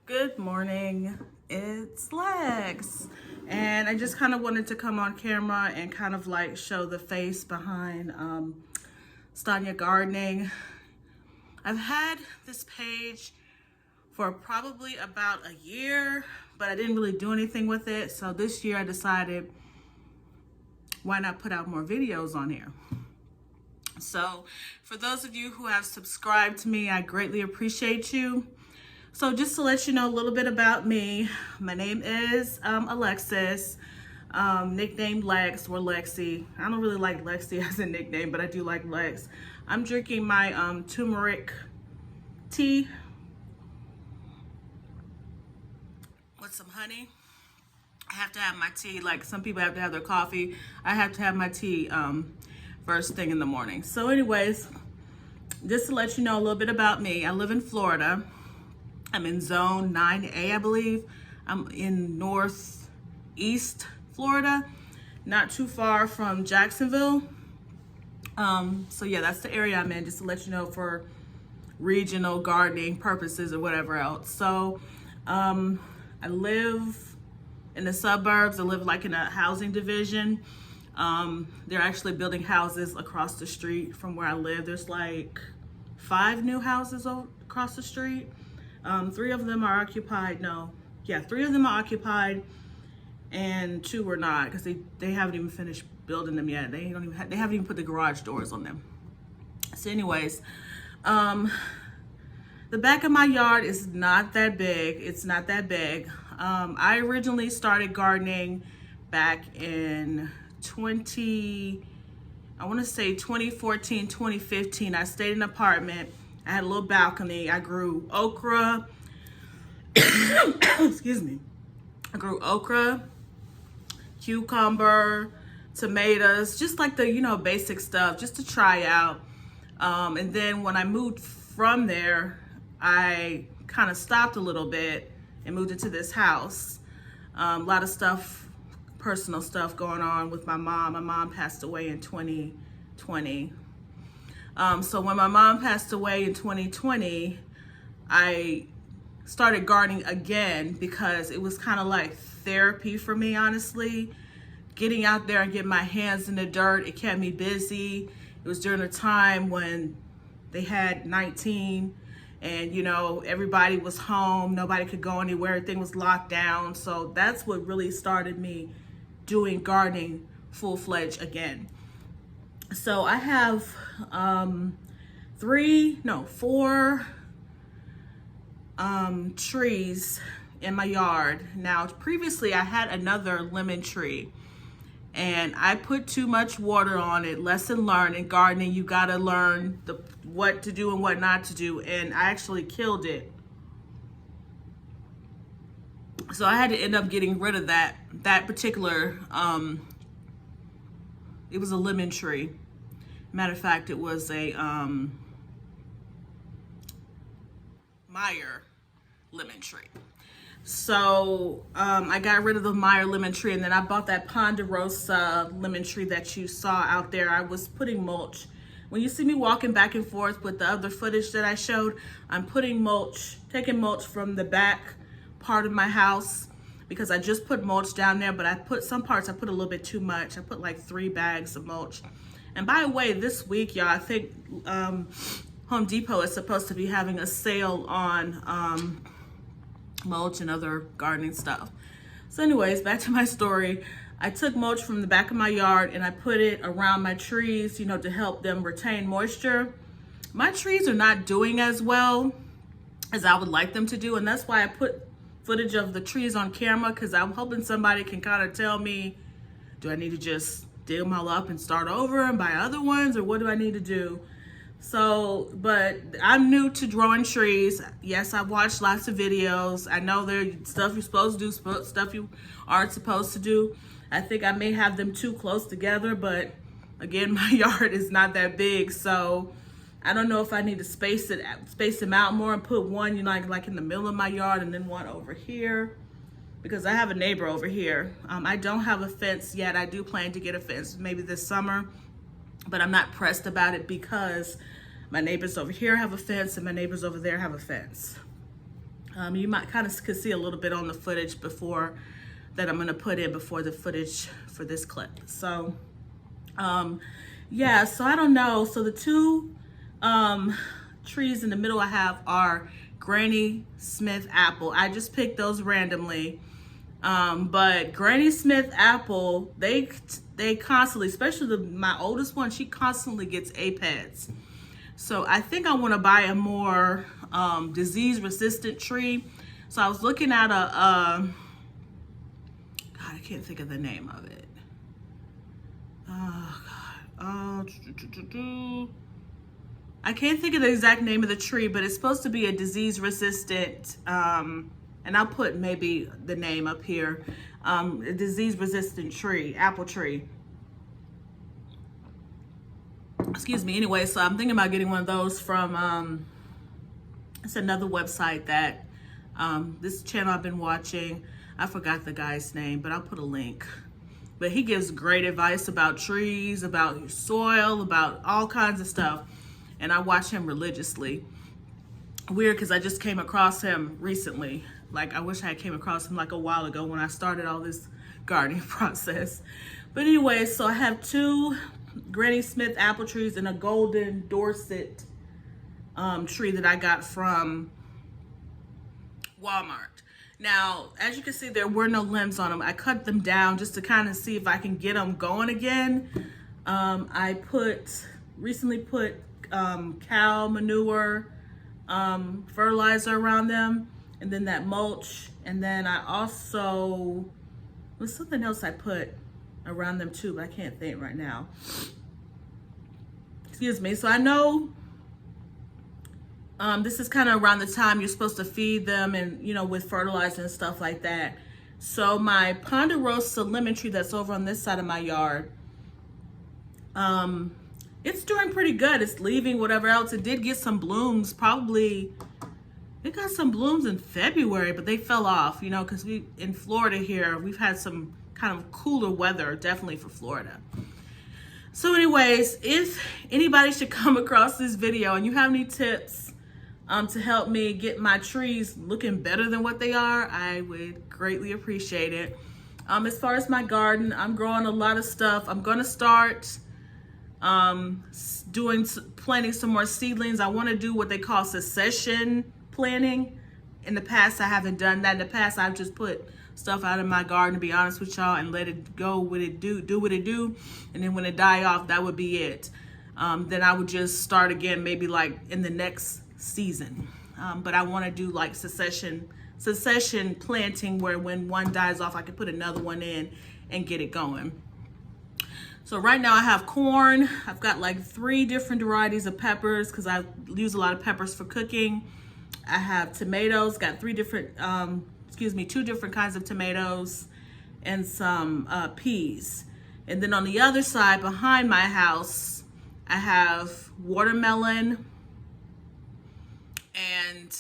Good morning, it's Lex. And I just kind of wanted to come on camera and kind of like show the face behind Stanya Gardening. I've had this page for probably about a year, but I didn't really do anything with it. So this year I decided, why not put out more videos on here? So for those of you who have subscribed to me, I greatly appreciate you. So just to let you know a little bit about me, my name is Alexis, nicknamed Lex or Lexi. I don't really like Lexi as a nickname, but I do like Lex. I'm drinking my turmeric tea with some honey. I have to have my tea, like some people have to have their coffee. I have to have my tea first thing in the morning. So anyways, just to let you know a little bit about me, I live in Florida. I'm in zone 9A, I believe. I'm in northeast Florida, not too far from Jacksonville. So yeah, that's the area I'm in, just to let you know for regional gardening purposes or whatever else. So I live in the suburbs. I live like in a housing division. They're actually building houses across the street from where I live. There's like 5 new houses across the street. 3 of them are occupied. Yeah, 3 of them are occupied, and 2 are not because they haven't even finished building them yet. They haven't even put the garage doors on them. So, anyways, the back of my yard is not that big. It's not that big. I originally started gardening back in 2014, 2015. I stayed in an apartment. I had a little balcony. I grew okra. Excuse me. I grew okra, cucumber, tomatoes, just like the, basic stuff, just to try out. And then when I moved from there, I kind of stopped a little bit and moved into this house. A lot of stuff, personal stuff going on with my mom. My mom passed away in 2020. So when my mom passed away in 2020, I started gardening again because it was kind of like therapy for me, honestly. Getting out there and getting my hands in the dirt, it kept me busy. It was during a time when they had 19 and, everybody was home. Nobody could go anywhere. Everything was locked down. So that's what really started me doing gardening full-fledged again. So I have 4 trees in my yard. Now, previously I had another lemon tree and I put too much water on it. Lesson learned in gardening, you gotta learn what to do and what not to do, and I actually killed it. So I had to end up getting rid of that particular it was a lemon tree. Matter of fact, it was a Meyer lemon tree. So I got rid of the Meyer lemon tree, and then I bought that Ponderosa lemon tree that you saw out there. I was putting mulch. When you see me walking back and forth with the other footage that I showed, I'm putting mulch, taking mulch from the back part of my house, because I just put mulch down there, but I put a little bit too much. I put like 3 bags of mulch. And by the way, this week, y'all, I think Home Depot is supposed to be having a sale on mulch and other gardening stuff. So anyways, back to my story. I took mulch from the back of my yard and I put it around my trees, to help them retain moisture. My trees are not doing as well as I would like them to do, and that's why I put footage of the trees on camera, because I'm hoping somebody can kind of tell me, do I need to just dig them all up and start over and buy other ones, or what do I need to do? So, but I'm new to growing trees. Yes, I've watched lots of videos. I know there's stuff you're supposed to do, stuff you aren't supposed to do. I think I may have them too close together, but again, my yard is not that big, so I don't know if I need to space them out more and put one, like in the middle of my yard, and then one over here, because I have a neighbor over here. I don't have a fence yet. I do plan to get a fence maybe this summer, but I'm not pressed about it because my neighbors over here have a fence and my neighbors over there have a fence. You might kind of could see a little bit on the footage before that I'm gonna put in before the footage for this clip. So yeah, so I don't know. So the two trees in the middle I have are Granny Smith apple. I just picked those randomly. But Granny Smith apple, they constantly, especially my oldest one, she constantly gets aphids. So I think I want to buy a more disease resistant tree. So I was looking at God, I can't think of the name of it. Oh God. I can't think of the exact name of the tree, but it's supposed to be a disease resistant, and I'll put maybe the name up here, a disease resistant tree, apple tree. Excuse me. Anyway, so I'm thinking about getting one of those from, it's another website that, this channel I've been watching. I forgot the guy's name, but I'll put a link. But he gives great advice about trees, about your soil, about all kinds of stuff. And I watch him religiously. Weird, because I just came across him recently. Like, I wish I had came across him like a while ago when I started all this gardening process. But anyway, so I have two Granny Smith apple trees and a golden Dorset tree that I got from Walmart. Now, as you can see, there were no limbs on them. I cut them down just to kind of see if I can get them going again. I recently put cow manure fertilizer around them, and then that mulch, and then I also, there's something else I put around them too, but I can't think right now. Excuse me. So I know this is kind of around the time you're supposed to feed them, and with fertilizer and stuff like that. So my ponderosa lemon tree that's over on this side of my yard, it's doing pretty good. It's leaving whatever else. It did get some blooms, probably, it got some blooms in February, but they fell off, because in Florida here, we've had some kind of cooler weather, definitely for Florida. So anyways, if anybody should come across this video and you have any tips to help me get my trees looking better than what they are, I would greatly appreciate it. As far as my garden, I'm growing a lot of stuff. I'm going to start planting some more seedlings. I want to do what they call succession planting. In the past, I haven't done that. In the past, I've just put stuff out in my garden, to be honest with y'all, and let it go what it do what it do, and then when it die off, that would be it. Then I would just start again, maybe like in the next season. But I want to do like succession planting, where when one dies off, I can put another one in and get it going. So right now I have corn. I've got like 3 different varieties of peppers because I use a lot of peppers for cooking. I have tomatoes, got 2 different kinds of tomatoes, and some peas. And then on the other side behind my house, I have watermelon and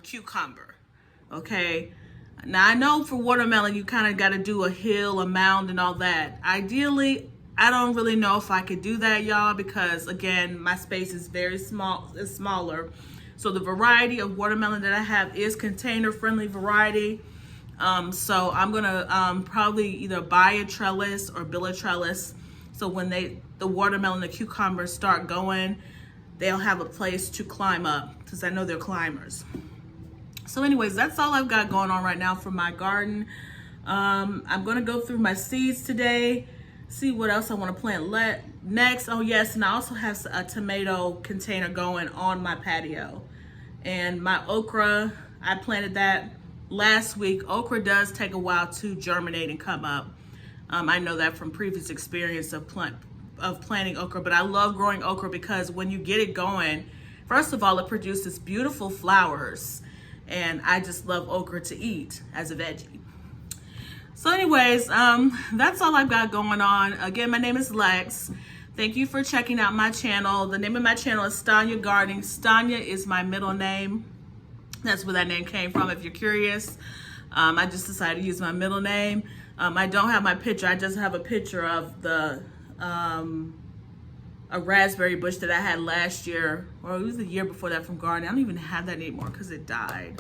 cucumber. Okay. Now I know for watermelon, you kind of got to do a hill, a mound, and all that. Ideally, I don't really know if I could do that, y'all, because again, my space is very small, it's smaller. So the variety of watermelon that I have is container friendly variety. So I'm gonna probably either buy a trellis or build a trellis. So when the watermelon and the cucumbers start going, they'll have a place to climb up, because I know they're climbers. So anyways, that's all I've got going on right now for my garden. I'm gonna go through my seeds today, see what else I want to plant next. Oh yes, and I also have a tomato container going on my patio. And my okra, I planted that last week. Okra does take a while to germinate and come up. I know that from previous experience of planting okra, but I love growing okra because when you get it going, first of all, it produces beautiful flowers, and I just love okra to eat as a veggie. So anyways, that's all I've got going on. Again, my name is Lex. Thank you for checking out my channel. The name of my channel is Stanya Gardening. Stanya is my middle name. That's where that name came from, if you're curious. I just decided to use my middle name. I don't have my picture. I just have a picture of a raspberry bush that I had last year, or it was the year before that, from gardening. I don't even have that anymore because it died.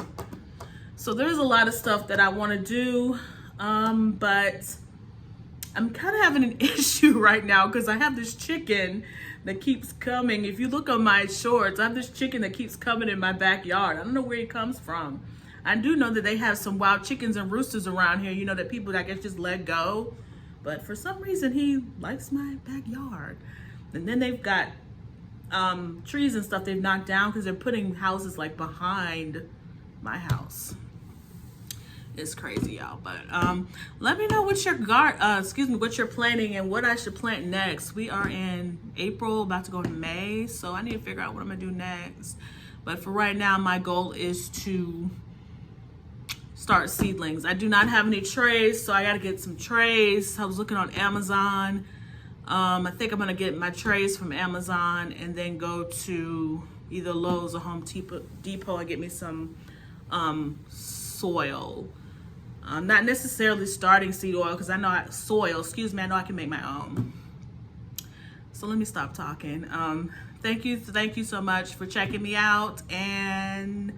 So there's a lot of stuff that I want to do, but I'm kind of having an issue right now because I have this chicken that keeps coming. If you look on my shorts, I have this chicken that keeps coming in my backyard. I don't know where he comes from. I do know that they have some wild chickens and roosters around here, you know, that people, I guess, just let go. But for some reason, he likes my backyard. And then they've got trees and stuff they've knocked down because they're putting houses like behind my house. It's crazy, y'all. But let me know what what you're planning and what I should plant next. We are in April, about to go to May, so I need to figure out what I'm gonna do next. But for right now, my goal is to start seedlings. I do not have any trays, so I gotta get some trays. I was looking on Amazon. I think I'm gonna get my trays from Amazon and then go to either Lowe's or Home Depot and get me some soil. Not necessarily starting seed oil because I know I know I can make my own. So let me stop talking. Thank you so much for checking me out, and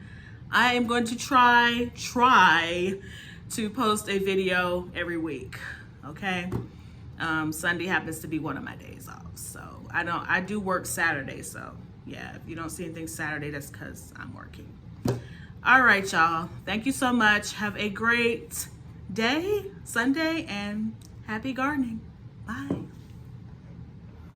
I am going to try to post a video every week. Okay. Sunday happens to be one of my days off, so I do work Saturday, so yeah, if you don't see anything Saturday, that's because I'm working. All right, y'all. Thank you so much. Have a great day, Sunday, and happy gardening. Bye.